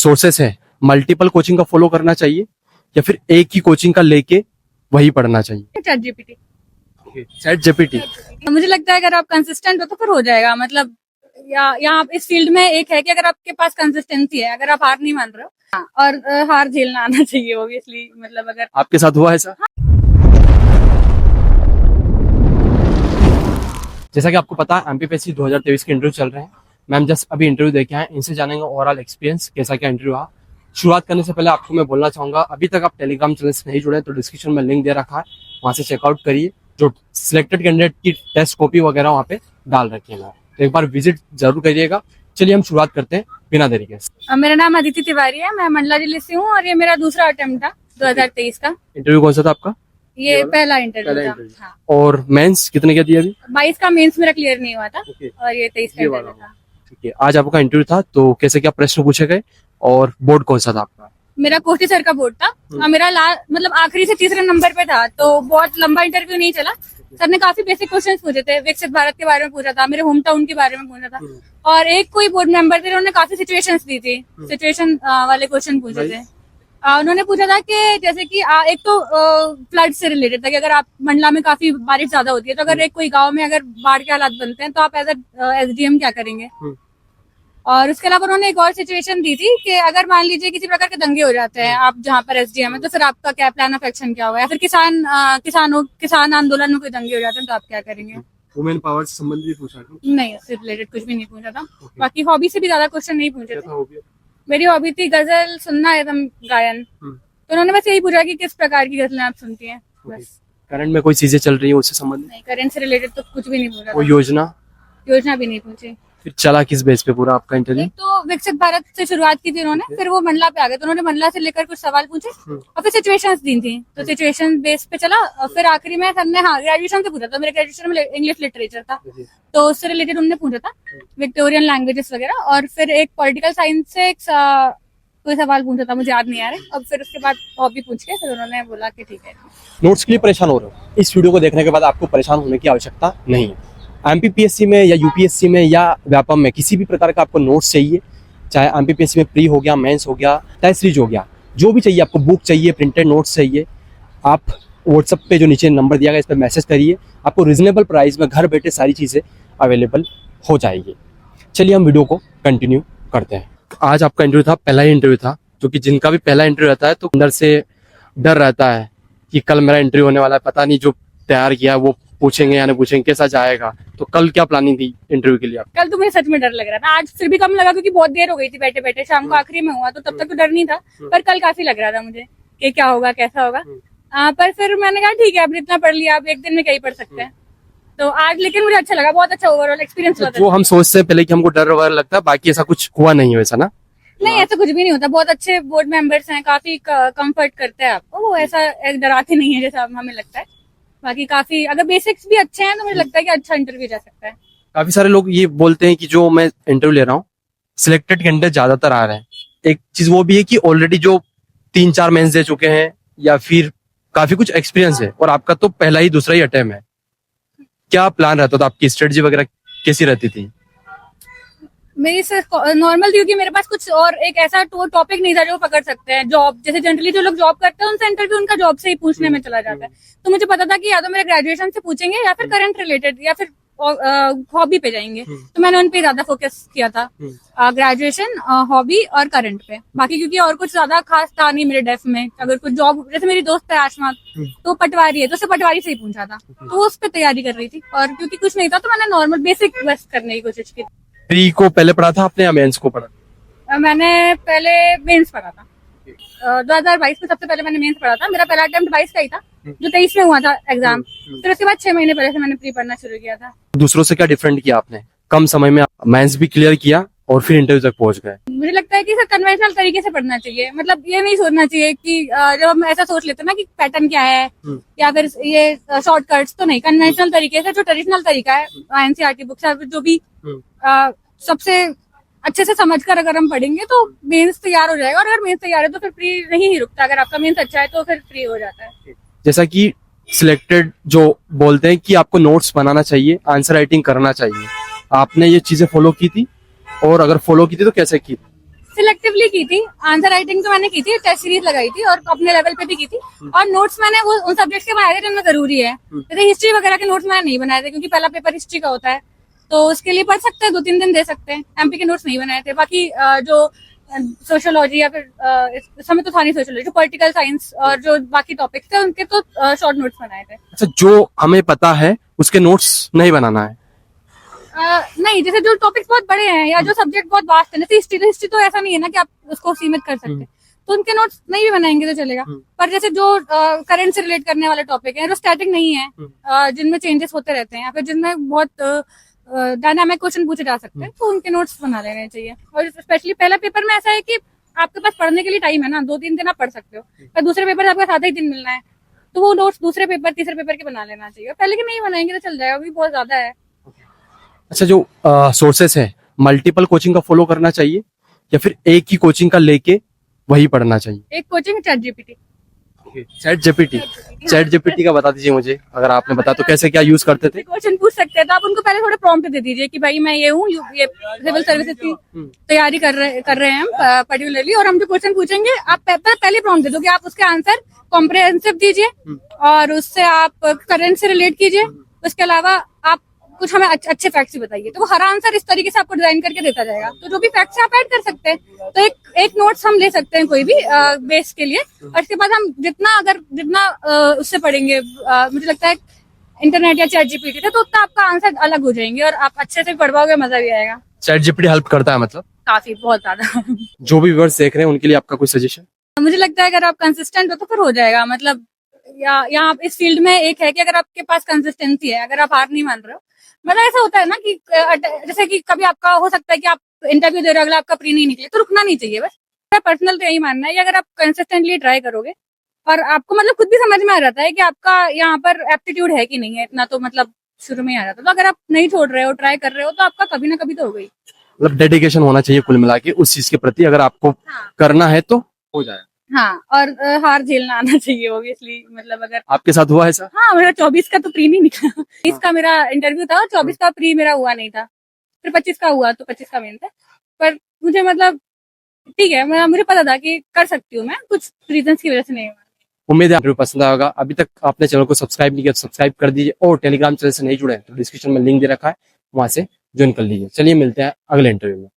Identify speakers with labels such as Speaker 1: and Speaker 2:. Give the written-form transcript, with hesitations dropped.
Speaker 1: Sources है, multiple coaching का follow करना चाहिए या फिर एक ही कोचिंग का लेके वही पढ़ना चाहिए?
Speaker 2: Chat GPT.
Speaker 1: Chat GPT.
Speaker 2: मुझे लगता है अगर आप कंसिस्टेंट हो तो फिर हो जाएगा। मतलब यहाँ इस फील्ड में एक है कि अगर आपके पास कंसिस्टेंसी है, अगर आप हार नहीं मान रहे हो, हाँ, और हार झेलना आना चाहिए ऑब्वियसली। मतलब अगर
Speaker 1: आपके साथ हुआ ऐसा? जैसा कि आपको पता है एमपीपीएससी 2023 के इंटरव्यू चल रहे हैं। मैम जस्ट अभी इंटरव्यू देखे हैं, इनसे जानेंगे ओवरऑल एक्सपीरियंस कैसा क्या इंटरव्यू रहा। शुरुआत करने से पहले आपको मैं बोलना चाहूंगा, अभी तक आप टेलीग्राम चैनल से नहीं जुड़े हैं तो डिस्क्रिप्शन में लिंक दे रखा है, वहां से चेकआउट करिए। जो सिलेक्टेड कैंडिडेट की टेस्ट कॉपी वगैरह वहाँ पे डाल रखिएगा, तो एक बार विजिट जरूर करिएगा। चलिए हम शुरुआत करते हैं बिना देरी के।
Speaker 2: मेरा नाम अदिति तिवारी है, मैं मंडला जिले से हूँ और ये मेरा दूसरा अटेम्प्ट था 2023 का।
Speaker 1: इंटरव्यू कौन सा था आपका?
Speaker 2: ये पहला इंटरव्यू था। हाँ।
Speaker 1: और मेंस कितने का दिया अभी?
Speaker 2: 22 का मेंस मेरा क्लियर नहीं हुआ था और ये 23 का
Speaker 1: ये
Speaker 2: इंटरव्यू था।
Speaker 1: ठीक है, आज आपका इंटरव्यू था तो कैसे क्या प्रश्न पूछे गए और बोर्ड कौन सा था आपका?
Speaker 2: मेरा कोष्टी सर का बोर्ड था और मेरा मतलब आखिरी से तीसरे नंबर पे था, तो बहुत लंबा इंटरव्यू नहीं चला। सर ने काफी बेसिक क्वेश्चंस पूछे थे, विकसित भारत के बारे में पूछा था, मेरे होम टाउन के बारे में पूछा था, और एक कोई बोर्ड मेंबर थे उन्होंने काफी सिचुएशंस दी थी, सिचुएशन वाले क्वेश्चन पूछे थे। उन्होंने पूछा था कि जैसे कि एक तो फ्लड से रिलेटेड था कि अगर आप मंडला में काफी बारिश ज्यादा होती है तो अगर एक कोई गांव में अगर बाढ़ के हालात बनते हैं तो आप एज एसडीएम क्या करेंगे। और उसके अलावा उन्होंने एक और सिचुएशन दी थी कि अगर मान लीजिए किसी प्रकार के दंगे हो जाते हैं आप जहाँ पर एसडीएम है, तो फिर आपका क्या प्लान ऑफ एक्शन क्या होगा, या फिर किसान आंदोलन में कोई दंगे हो जाते हैं तो आप क्या करेंगे।
Speaker 1: वुमेन पावर से संबंधित पूछा था?
Speaker 2: नहीं, उससे रिलेटेड कुछ भी नहीं पूछा था। बाकी हॉबी से भी ज्यादा क्वेश्चन नहीं पूछे थे। मेरी हॉबी थी गजल सुनना एवं गायन, तो उन्होंने बस यही पूछा कि किस प्रकार की गजलें आप सुनती हैं, बस।
Speaker 1: करंट में कोई चीजें चल रही है उससे संबंधित?
Speaker 2: नहीं, करंट से रिलेटेड तो कुछ भी नहीं पूछा।
Speaker 1: कोई योजना
Speaker 2: भी नहीं पूछी।
Speaker 1: फिर चला किस बेस पे पूरा आपका इंटरव्यू?
Speaker 2: एक तो विकसित भारत से शुरुआत की थी उन्होंने, फिर वो मंडला पे आ गए तो उन्होंने मंडला से लेकर कुछ सवाल पूछे और फिर सिचुएशंस दी थी, तो सिचुएशन बेस पे चला। और फिर आखिरी में सर ने ग्रेजुएशन से पूछा था, मेरे ग्रेजुएशन में इंग्लिश लिटरेचर था तो उससे रिलेटेड उन्होंने पूछा था विक्टोरियन लैंग्वेजेस वगैरह, और फिर एक पॉलिटिकल साइंस से कोई सवाल पूछा था, मुझे याद नहीं आ रहा। और फिर उसके बाद हॉबी पूछ के फिर उन्होंने बोला कि ठीक है।
Speaker 1: नोट्स के लिए परेशान हो रहे हो, इस वीडियो को देखने के बाद आपको परेशान होने की आवश्यकता नहीं है। एमपीपीएससी में या यूपीएससी में या व्यापम में किसी भी प्रकार का आपको नोट्स चाहिए, चाहे एमपीपीएससी में प्री हो गया, मेंस हो गया, टेस्ट सीरीज हो गया, जो भी चाहिए आपको, बुक चाहिए, प्रिंटेड नोट्स चाहिए, आप व्हाट्सएप पे जो नीचे नंबर दिया गया इस पर मैसेज करिए, आपको रिजनेबल प्राइस में घर बैठे सारी चीज़ें अवेलेबल हो जाएगी। चलिए हम वीडियो को कंटिन्यू करते हैं। आज आपका इंटरव्यू था, पहला ही इंटरव्यू था, क्योंकि जिनका भी पहला इंटरव्यू रहता है तो अंदर से डर रहता है कि कल मेरा इंटरव्यू होने वाला है, पता नहीं जो तैयार किया वो पूछेंगे या नहीं पूछेंगे, कैसा जाएगा। तो कल क्या प्लानिंग थी इंटरव्यू के लिए आप?
Speaker 2: कल तो मुझे सच में डर लग रहा था, आज फिर भी कम लगा क्योंकि बहुत देर हो गई थी बैठे बैठे, शाम को आखिरी में हुआ तो तब तक तो डर नहीं था, पर कल काफी लग रहा था मुझे कि क्या होगा कैसा होगा। पर फिर मैंने कहा ठीक है, अब इतना पढ़ लिया, आप एक दिन में क्या ही पढ़ सकते हैं। तो आज लेकिन मुझे अच्छा लगा, बहुत अच्छा ओवरऑल एक्सपीरियंस हुआ।
Speaker 1: जो हम सोचते हैं पहले कि हमको डर वगैरह लगता है, बाकी ऐसा कुछ हुआ नहीं है, ऐसा ना?
Speaker 2: नहीं, ऐसा कुछ भी नहीं होता, बहुत अच्छे बोर्ड मेंबर्स हैं, काफी कंफर्ट करते हैं आपको, वो ऐसा डराते नहीं है जैसा हमें लगता है। बाकी काफी अगर बेसिक्स भी अच्छे हैं तो मुझे लगता है कि अच्छा इंटरव्यू जा सकता है।
Speaker 1: काफी सारे लोग ये बोलते हैं कि जो मैं इंटरव्यू ले रहा हूँ सिलेक्टेड कैंडिडेट ज्यादातर आ रहे हैं। एक चीज वो भी है कि ऑलरेडी जो 3-4 मेंस दे चुके हैं या फिर काफी कुछ एक्सपीरियंस है, और आपका तो पहला ही दूसरा ही अटेम्प्ट है। क्या प्लान रहता था, आपकी स्ट्रेटजी वगैरह कैसी रहती थी?
Speaker 2: मेरी नॉर्मल थी क्योंकि मेरे पास कुछ और एक ऐसा टॉपिक नहीं था जो पकड़ सकते हैं। जॉब जैसे जनरली जो लोग जॉब करते हैं उनसे इंटरव्यू उनका जॉब से ही पूछने में चला जाता है, तो मुझे पता था कि या तो मेरे ग्रेजुएशन से पूछेंगे या फिर करंट रिलेटेड या फिर हॉबी पे जाएंगे, तो मैंने उन पे ज्यादा फोकस किया था, ग्रेजुएशन, हॉबी और करंट पे। बाकी क्योंकि और कुछ ज्यादा खास था नहीं मेरे डेफ में। अगर कुछ जॉब, जैसे मेरी दोस्त है आशमा, तो पटवारी है, तो उसे पटवारी से ही पूछा था, तो उस पर तैयारी कर रही थी। और क्योंकि कुछ नहीं था तो मैंने नॉर्मल बेसिक बस करने की कोशिश की।
Speaker 1: प्री को पहले पढ़ा था आपने या मेंस को पढ़ा?
Speaker 2: मैंने पहले मेंस पढ़ा था। 2022 में सबसे पहले मैंने मेंस पढ़ा था, मेरा पहला अटेम्प्ट 22 का ही था, जो 23 में हुआ था एग्जाम। फिर उसके बाद 6 महीने पहले से मैंने प्री पढ़ना शुरू किया था।
Speaker 1: दूसरों से क्या डिफरेंट किया आपने? कम समय में मेंस भी क्लियर किया और फिर इंटरव्यू तक पहुंच गए।
Speaker 2: मुझे लगता है कि सर कन्वेंशनल तरीके से पढ़ना चाहिए, मतलब ये नहीं सोचना चाहिए कि जब हम ऐसा सोच लेते हैं ना कि पैटर्न क्या है या फिर ये शॉर्टकट्स, तो नहीं, कन्वेंशनल तरीके से जो ट्रेडिशनल तरीका है एनसीईआरटी बुक से जो भी सबसे अच्छे से समझकर अगर हम पढ़ेंगे तो मेंस तैयार हो जाएगा। और अगर मेंस तैयार है तो फिर प्री नहीं ही रुकता, अगर आपका मेंस अच्छा है तो फिर प्री हो जाता है।
Speaker 1: जैसा कि सिलेक्टेड जो बोलते हैं कि आपको नोट्स बनाना चाहिए, आंसर राइटिंग करना चाहिए, आपने ये चीजें फॉलो की थी? और अगर फॉलो की थी तो कैसे की?
Speaker 2: सिलेक्टिवली की थी। आंसर राइटिंग तो मैंने की थी, टेस्ट सीरीज लगाई थी और अपने लेवल पे भी की थी। और नोट्स मैंने वो उन सब्जेक्ट्स के बनाए थे जिनमें जरूरी है। जैसे हिस्ट्री वगैरह के नोट्स मैंने नहीं बनाए थे क्योंकि पहला पेपर हिस्ट्री का होता है, तो उसके लिए पढ़ सकते हैं, 2-3 दिन दे सकते हैं। एमपी के नोट्स नहीं बनाए थे। बाकी जो सोशियोलॉजी या फिर इस समय तो था नहीं सोशियोलॉजी, जो पॉलिटिकल साइंस और जो बाकी टॉपिक्स थे उनके तो शॉर्ट नोट्स बनाए थे।
Speaker 1: अच्छा, जो हमें पता है उसके नोट्स नहीं बनाना है?
Speaker 2: नहीं, जैसे जो टॉपिक्स बहुत बड़े हैं या जो सब्जेक्ट बहुत वास्ट है, जैसे हिस्ट्री तो ऐसा नहीं है ना कि आप उसको सीमित कर सकते, तो उनके नोट्स नहीं भी बनाएंगे तो चलेगा। पर जैसे जो करंट से रिलेट करने वाले टॉपिक हैं, जो स्टैटिक नहीं है, जिनमें चेंजेस होते रहते हैं या फिर जिनमें बहुत डायनामिक क्वेश्चन पूछे जा सकते हैं, तो उनके नोट्स बना लेने चाहिए। और स्पेशली पहला पेपर में ऐसा है कि आपके पास पढ़ने के लिए टाइम है ना, 2-3 दिन आप पढ़ सकते हो, पर दूसरे पेपर आपका 7 ही दिन मिलना है, तो वो नोट्स दूसरे पेपर तीसरे पेपर के बना लेना चाहिए। पहले के नहीं बनाएंगे तो चल जाएगा, अभी बहुत ज्यादा है।
Speaker 1: अच्छा, जो सोर्सेस है, मल्टीपल कोचिंग का फॉलो करना चाहिए या फिर एक ही कोचिंग का लेके वही पढ़ना चाहिए?
Speaker 2: एक coaching chat GPT.
Speaker 1: Chat GPT का बता दीजिए मुझे, अगर आपने बता तो कैसे क्या यूज करते थे?
Speaker 2: क्वेश्चन पूछ सकते हैं तो आप उनको पहले थोड़े प्रॉम्प्ट दे दीजिए कि भाई मैं ये हूँ, ये सिविल सर्विसेज की तैयारी कर रहे हैं हम पर्टिकुलरली, और हम जो क्वेश्चन पूछेंगे आप पहले प्रॉम्प्ट दे दो कि आप उसके आंसर कॉम्प्रिहेंसिव दीजिए और उससे आप करंट से रिलेट कीजिए। उसके अलावा आप कुछ हमें अच्छे फैक्ट्स भी बताइए, तो वो हर आंसर इस तरीके से आपको डिजाइन करके देता जाएगा। तो जो भी फैक्ट्स आप ऐड कर सकते हैं, तो एक नोट्स हम ले सकते हैं कोई भी बेस के लिए, और इसके बाद हम जितना उससे पढ़ेंगे, मुझे लगता है इंटरनेट या चैट जीपीटी से, तो उतना आपका आंसर अलग हो जाएंगे और आप अच्छे से पढ़ पाओगे, मजा भी आएगा।
Speaker 1: चैट जीपीटी हेल्प करता है मतलब?
Speaker 2: काफी, बहुत ज्यादा।
Speaker 1: जो भी व्यूअर्स देख रहे हैं उनके लिए आपका कोई सजेशन?
Speaker 2: मुझे लगता है अगर आप कंसिस्टेंट हो तो फिर हो जाएगा। मतलब यहाँ इस फील्ड में एक है कि अगर आपके पास कंसिस्टेंसी है, अगर आप हार नहीं मान रहे हो, मतलब ऐसा होता है ना कि जैसे कि कभी आपका हो सकता है कि आप इंटरव्यू दे रहे हो, अगला आपका प्री नहीं निकले, तो रुकना नहीं चाहिए। बस मेरा पर्सनल तो यही मानना है कि अगर आप कंसिस्टेंटली ट्राई करोगे और आपको मतलब खुद भी समझ में आ जाता है कि आपका यहाँ पर एप्टीट्यूड है कि नहीं है, इतना तो मतलब शुरू में ही आ जाता है। तो अगर आप नहीं छोड़ रहे हो, ट्राई कर रहे हो, तो आपका कभी ना कभी तो होगा ही।
Speaker 1: मतलब डेडिकेशन होना चाहिए कुल मिला के उस चीज के प्रति, अगर आपको करना है तो हो जाएगा।
Speaker 2: हाँ, और हार झेलना आना चाहिए ऑब्वियसली। मतलब अगर
Speaker 1: आपके साथ हुआ ऐसा?
Speaker 2: हाँ, मेरा 24 का तो प्री नहीं निकला। 20 का मेरा इंटरव्यू था, 24 का प्री मेरा हुआ नहीं था, फिर 25 का हुआ, तो 25 का मेन था। पर मुझे मतलब ठीक है, मुझे पता था कि कर सकती हूँ मैं, कुछ रीजंस की वजह से नहीं हुआ।
Speaker 1: उम्मीद है आपको पसंद आएगा। अभी तक आपने चैनल को सब्सक्राइब नहीं किया तो सब्सक्राइब कर दीजिए, और टेलीग्राम चैनल से नहीं जुड़े तो डिस्क्रिप्शन में लिंक दे रखा है, वहां से ज्वाइन कर लीजिए। चलिए मिलते हैं अगले इंटरव्यू में।